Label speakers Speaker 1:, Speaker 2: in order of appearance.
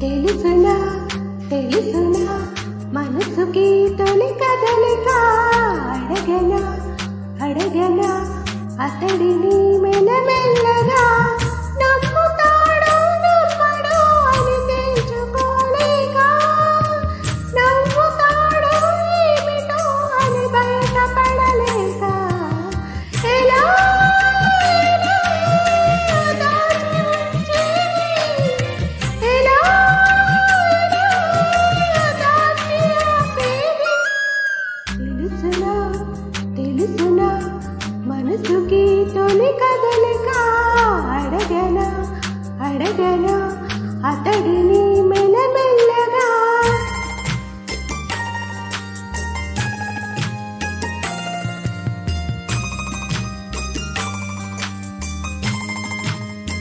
Speaker 1: తెలుసునా తెలుసునా మనసుకి తొలి కదలిక అడగనా అడగనా అతడిని మెల్లమెల్లగా నమ్ముతాడో నమ్మడో అని తెలుసుకోలేక నమ్ముతాడో ఏమిటో అని బయటపడలేక ఎలా తెలుసునా మనసుకి తొలి కదలిక అడగనా అడగనా